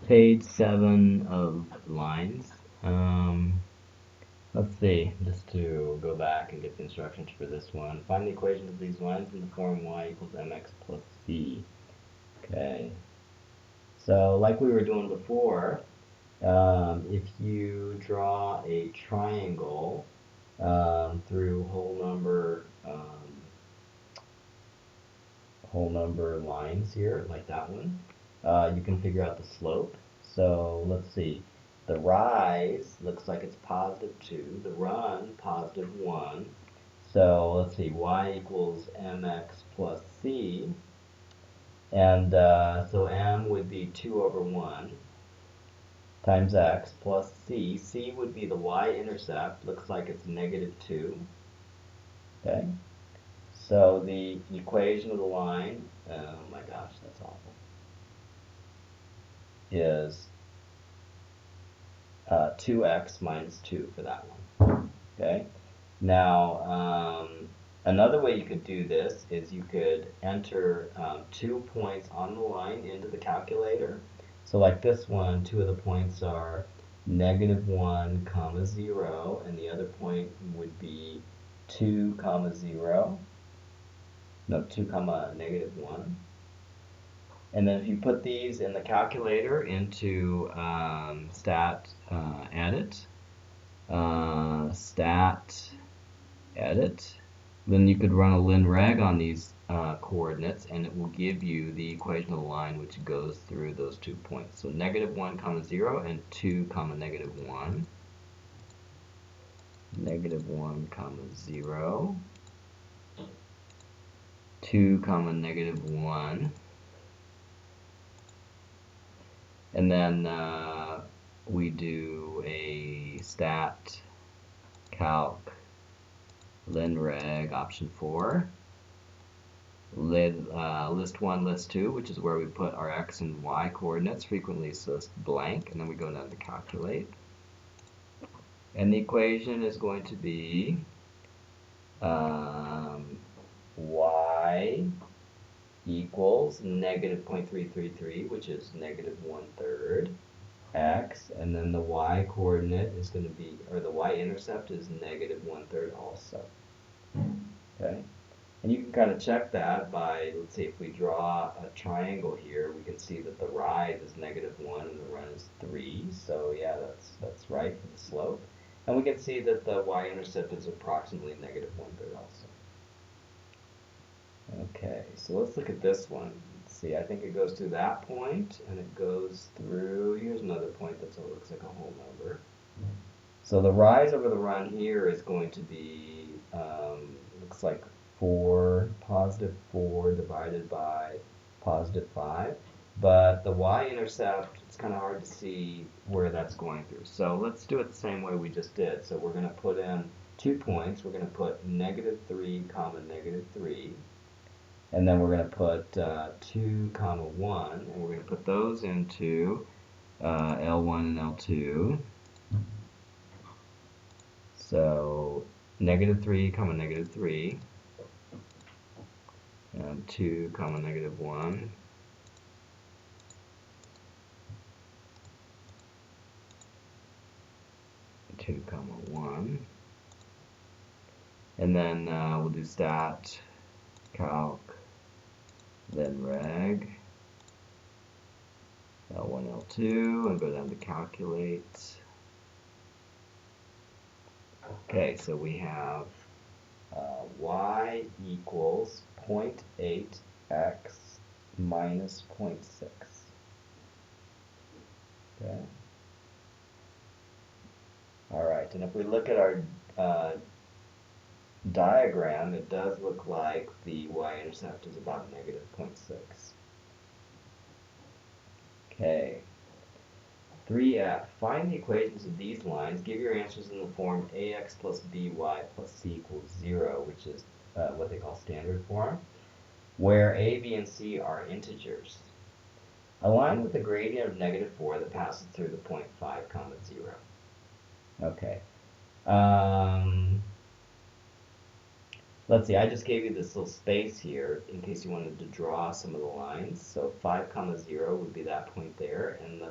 page 7 of lines. Um, let's see, just to go back and get the instructions for this one. Find the equations of these lines in the form y equals mx plus c. Okay, so like we were doing before, if you draw a triangle through whole number lines here, like that one, you can figure out the slope. So let's see. The rise looks like it's positive 2. The run, positive 1. So let's see. Y equals mx plus c. And so m would be 2 over 1 times x plus c. C would be the y-intercept. Looks like it's negative 2. Okay. So the equation of the line, oh my gosh, that's awful, is 2x minus 2 for that one. Okay. Now, another way you could do this is you could enter 2 points on the line into the calculator. So like this one, 2 of the points are negative 1 comma 0, and the other point would be 2 comma 0. No, 2 comma negative 1. And then if you put these in the calculator into stat edit, then you could run a linreg on these coordinates, and it will give you the equation of the line which goes through those 2 points. So negative 1 comma 0 and 2 comma negative 1. Negative 1 comma 0. 2 comma negative 1. And then we do a stat calc linreg option 4. List 1, list 2, which is where we put our x and y coordinates, frequently list blank, and then we go down to calculate. And the equation is going to be y equals negative 0.333, which is negative 1/3 x, and then the y coordinate is going to be, or the y-intercept is negative 1/3 also. Okay, and you can kind of check that by, let's see, if we draw a triangle here, we can see that the rise is negative 1 and the run is 3. So yeah, that's right for the slope. And we can see that the y-intercept is approximately negative 1/3 also. Okay, so let's look at this one. Let's see, I think it goes through that point, and it goes through, here's another point that looks like a whole number. So the rise over the run here is going to be, looks like 4, positive 4 divided by positive 5. But the y-intercept, it's kind of hard to see where that's going through. So let's do it the same way we just did. So we're going to put in 2 points. We're going to put negative 3 comma negative 3. And then we're going to put 2 comma 1. And we're going to put those into L1 and L2. So negative 3 comma negative 3. And 2 comma negative 1. Two comma 1. And then we'll do stat calc linreg L1 L2 and go down to calculate. Okay, so we have y equals 0.8 x minus 0.6. Okay. All right, and if we look at our diagram, it does look like the y-intercept is about negative 0.6. Okay. 3F. Find the equations of these lines. Give your answers in the form ax plus by plus c equals 0, which is what they call standard form, where a, b, and c are integers. A line with a gradient of negative 4 that passes through the point 5 comma 0. Okay. Let's see, I just gave you this little space here in case you wanted to draw some of the lines. So 5 comma 0 would be that point there, and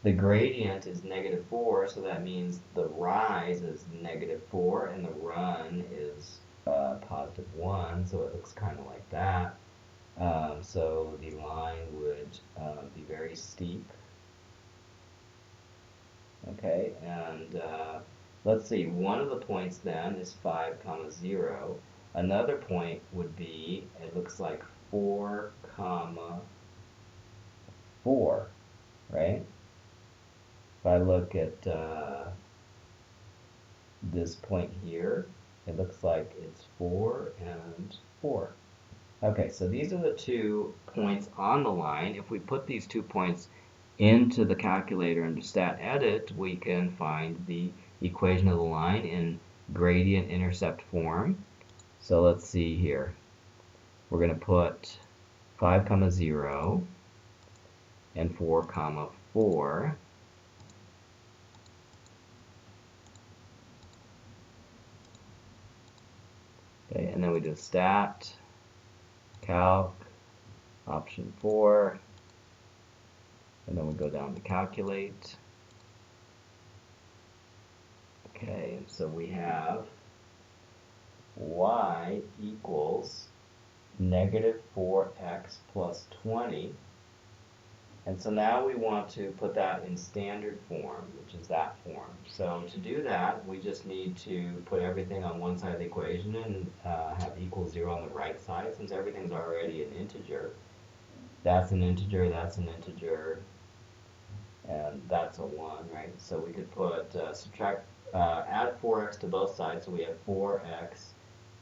the gradient is -4, so that means the rise is -4 and the run is +1, so it looks kind of like that. So the line would be very steep. Okay, and let's see, one of the points then is 5, 0. Another point would be, it looks like 4, 4, right? If I look at this point here, it looks like it's 4 and 4. Okay, so these are the 2 points on the line. If we put these 2 points into the calculator under stat edit, we can find the equation of the line in gradient intercept form. So let's see here. We're going to put 5, 0 and 4, 4. Okay, and then we do stat, calc, option 4, and then we go down to calculate. Okay, and so we have y equals -4x plus 20. And so now we want to put that in standard form, which is that form. So to do that, we just need to put everything on one side of the equation and have equals 0 on the right side, since everything's already an integer. That's an integer, and that's a 1, right? So we could put, add 4x to both sides, so we have 4x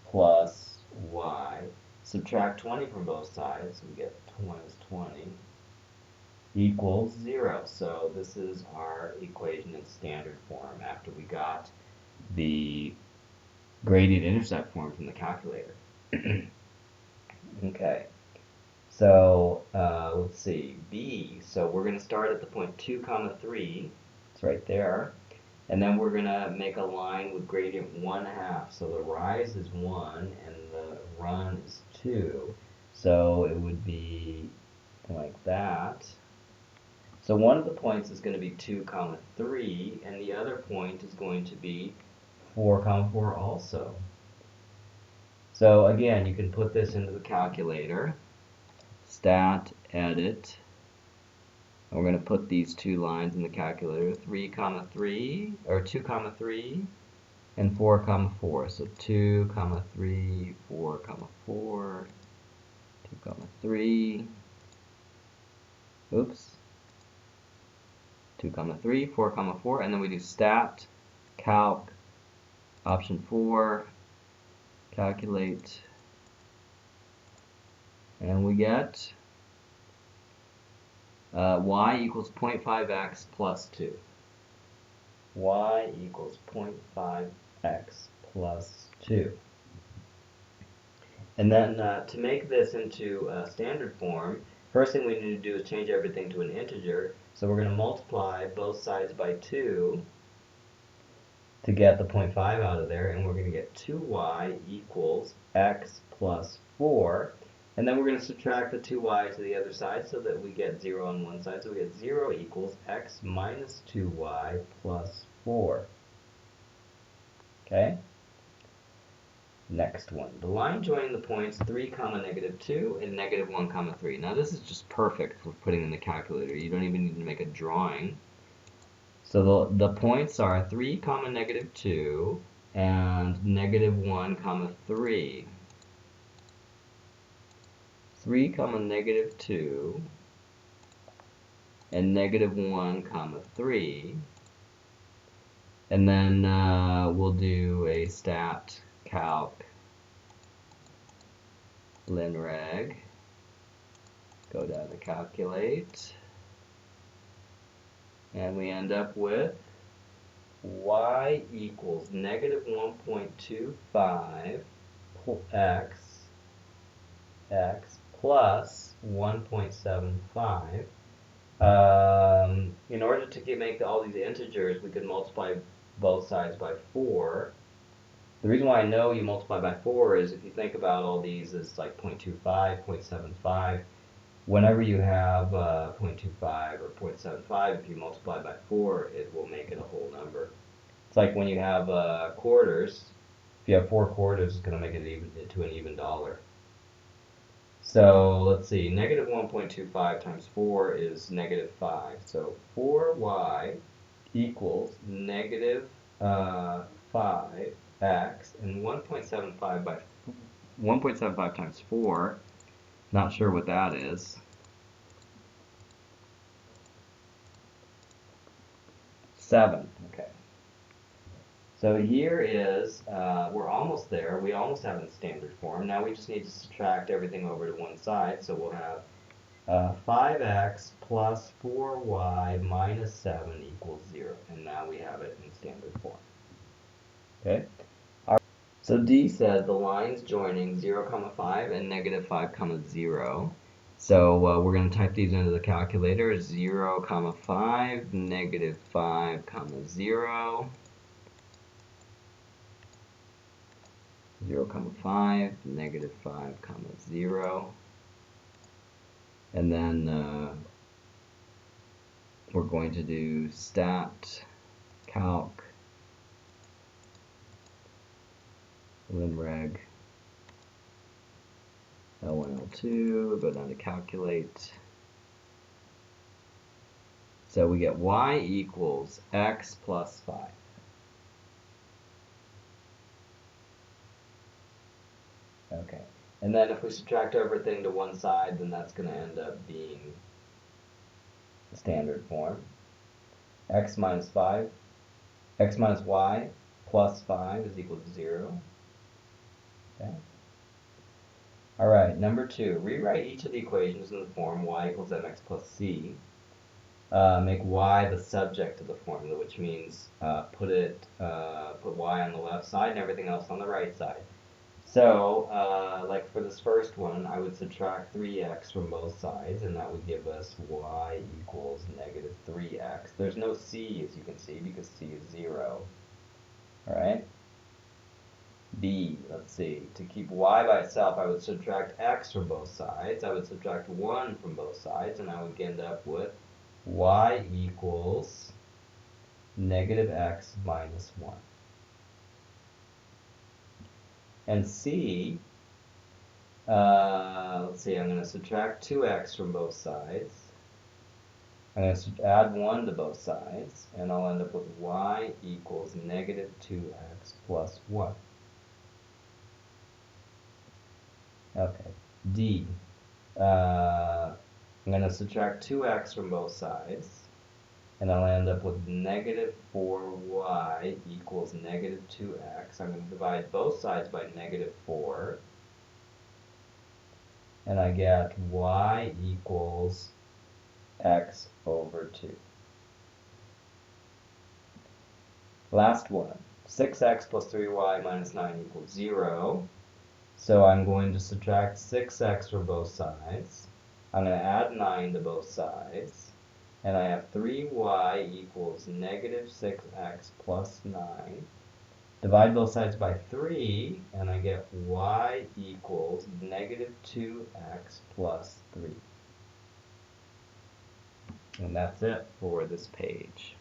plus y. Subtract 20 from both sides, we get 20 equals 0. So this is our equation in standard form after we got the gradient intercept form from the calculator. Okay, so let's see, B. So we're going to start at the point 2, 3. It's right there. And then we're going to make a line with gradient 1/2. So the rise is 1 and the run is 2. So it would be like that. So one of the points is going to be 2, 3, and the other point is going to be 4, 4 also. So again, you can put this into the calculator, stat, edit, and we're going to put these 2 lines in the calculator, 3, 3, or 2, 3, and 4, 4. So 2, 3, 4, 4, 2, 3, oops. 2, 3, 4, 4, and then we do stat, calc, option 4, calculate, and we get y equals 0.5x plus 2. Y equals 0.5x plus 2. And then to make this into standard form, first thing we need to do is change everything to an integer. So we're going to multiply both sides by 2 to get the 0.5 out of there, and we're going to get 2y equals x plus 4. And then we're going to subtract the 2y to the other side so that we get 0 on one side. So we get 0 equals x minus 2y plus 4. Okay? Next one. The line joining the points 3, -2 and -1, 3. Now this is just perfect for putting in the calculator. You don't even need to make a drawing. So the points are 3, -2 and -1, 3. 3, -2 and -1, 3. And then we'll do a stat, calc, linreg, go down to calculate, and we end up with y equals -1.25 x plus 1.75. In order to make all these integers, we could multiply both sides by 4. The reason why I know you multiply by 4 is if you think about all these as like 0.25, 0.75, whenever you have 0.25 or 0.75, if you multiply by 4, it will make it a whole number. It's like when you have quarters. If you have 4 quarters, it's going to make it into an even dollar. So let's see, negative 1.25 times 4 is negative 5. So 4y equals negative 5x, and 1.75 times 4, not sure what that is. 7. Okay. So here is, we're almost there. We almost have it in standard form. Now we just need to subtract everything over to one side. So we'll have 5x plus 4y minus 7 equals 0. And now we have it in standard form. Okay. So D says the lines joining 0, 5 and negative 5, 0. So we're going to type these into the calculator. 0, 5, negative 5, 0. 0, 5, negative 5, 0. And then we're going to do stat calc limreg L1, L2, go down to calculate. So we get y equals x plus 5. Okay, and then if we subtract everything to one side, then that's going to end up being the standard form. X minus y plus 5 is equal to 0. Okay. All right, number 2, rewrite each of the equations in the form y equals mx plus c. Make y the subject of the formula, which means put y on the left side and everything else on the right side. So, like for this first one, I would subtract 3x from both sides, and that would give us y equals negative 3x. There's no c, as you can see, because c is 0. All right? B, let's see. To keep y by itself, I would subtract x from both sides. I would subtract 1 from both sides, and I would end up with y equals negative x minus 1. And C, let's see, I'm going to subtract 2x from both sides. I'm going to add 1 to both sides, and I'll end up with y equals negative 2x plus 1. Okay, D, I'm going to subtract 2x from both sides, and I'll end up with negative 4y equals negative 2x. I'm going to divide both sides by negative 4. And I get y equals x over 2. Last one. 6x plus 3y minus 9 equals 0. So I'm going to subtract 6x from both sides. I'm going to add 9 to both sides. And I have 3y equals negative 6x plus 9. Divide both sides by 3, and I get y equals negative 2x plus 3. And that's it for this page.